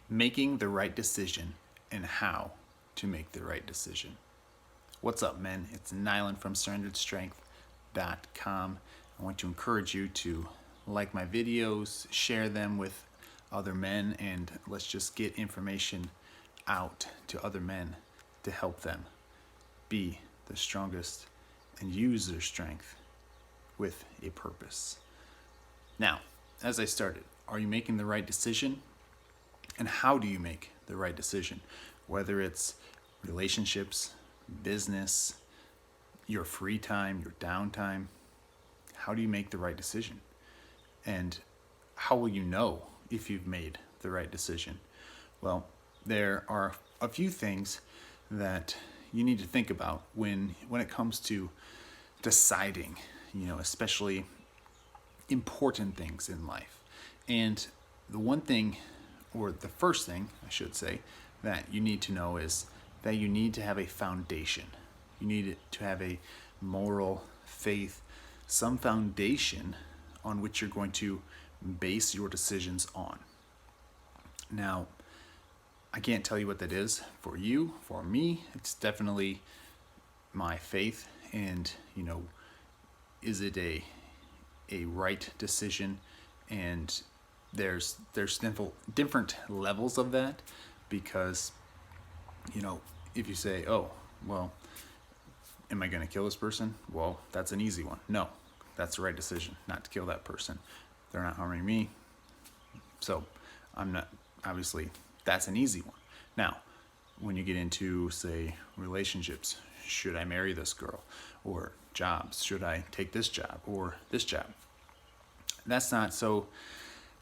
Making the right decision and how to make the right decision. What's up, men? It's Nilan from sStrength.com. I want to encourage you to like my videos, share them with other men, and let's just get information out to other men to help them be the strongest and use their strength with a purpose. Now, as I started, are you making the right decision? And how do you make the right decision? Whether it's relationships, business, your free time, your downtime, how do you make the right decision? And how will you know if you've made the right decision? Well, there are a few things that you need to think about when it comes to deciding, especially important things in life. And the one thing, or the first thing I should say, that you need to know is that you need to have a foundation. You need to have a moral faith, some foundation on which you're going to base your decisions on. Now, I can't tell you what that is for you. For me, it's definitely my faith, and is it a right decision? And there's different levels of that, because if you say, oh, well, am I going to kill this person? Well, that's an easy one. No, that's the right decision, not to kill that person. They're not harming me, so I'm not, obviously that's an easy one. Now, when you get into, say, relationships, should I marry this girl? Or jobs, should I take this job or this job? That's not so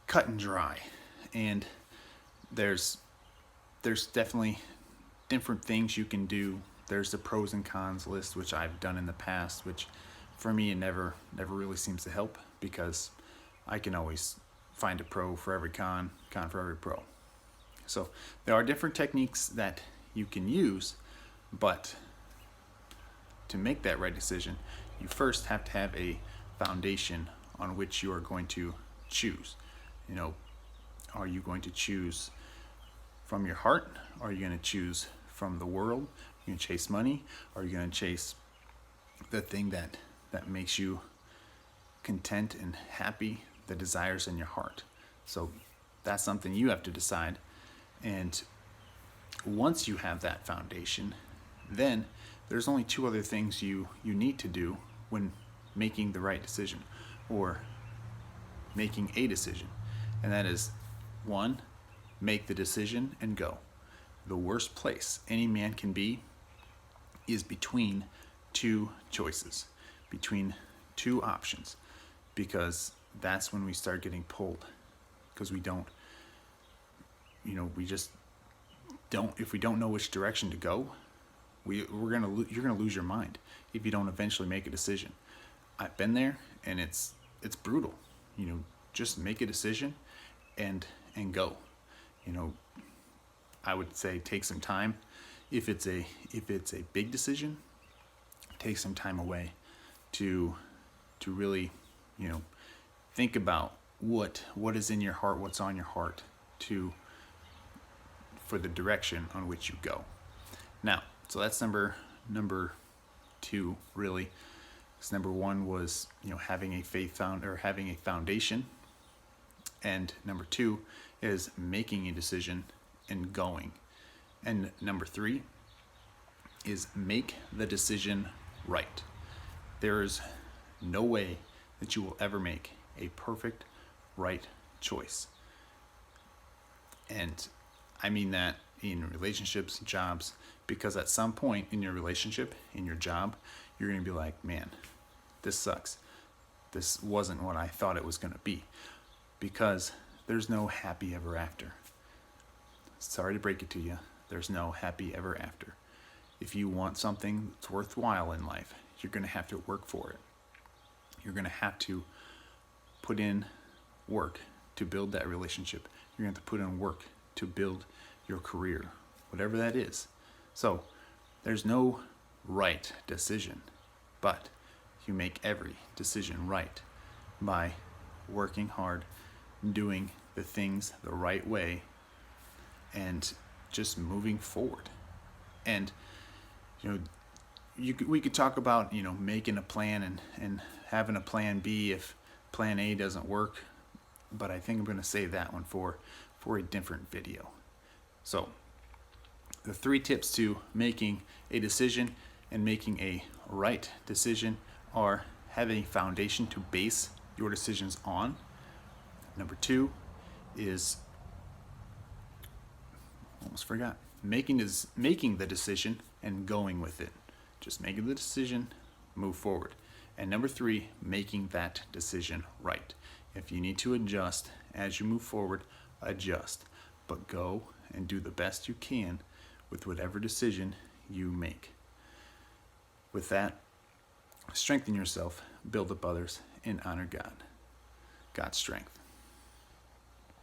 cut and dry, and there's definitely different things you can do. There's the pros and cons list, which I've done in the past, which for me it never really seems to help, because I can always find a pro for every con for every pro. So there are different techniques that you can use, but to make that right decision, you first have to have a foundation on which you are going to choose. Are you going to choose from your heart? Are you going to choose from the world? Are you going to chase money? Are you going to chase the thing that makes you content and happy, the desires in your heart? So that's something you have to decide. And once you have that foundation, then there's only two other things you need to do when making the right decision, or making a decision. And that is, one, make the decision and go. The worst place any man can be is between two choices, between two options, because that's when we start getting pulled, because we just don't, if we don't know which direction to go, you're gonna lose your mind if you don't eventually make a decision. I've been there, and it's brutal. Just make a decision and go. I would say take some time. If it's a big decision, take some time away to really think about what is in your heart, what's on your heart, for the direction on which you go. Now, so that's number two, really. So number one was having a having a foundation, and number two is making a decision and going, and number three is make the decision right. There is no way that you will ever make a perfect right choice, and I mean that in relationships, jobs, because at some point in your relationship, in your job, you're going to be like, man, this sucks. This wasn't what I thought it was going to be, because there's no happy ever after. Sorry to break it to you. There's no happy ever after. If you want something that's worthwhile in life, you're going to have to work for it. You're going to have to put in work to build that relationship. You're going to have to put in work to build your career, whatever that is. So there's no right decision, but you make every decision right by working hard, doing the things the right way, and just moving forward. And we could talk about making a plan and having a plan B if plan A doesn't work, but I think I'm going to save that one for a different video. So the 3 tips to making a decision and making a right decision are: have a foundation to base your decisions on. Number 2 is, almost forgot, making the decision and going with it. Just making the decision, move forward. And number 3, making that decision right. If you need to adjust as you move forward, adjust, but go and do the best you can with whatever decision you make. With that, strengthen yourself, build up others, and honor God. God's strength.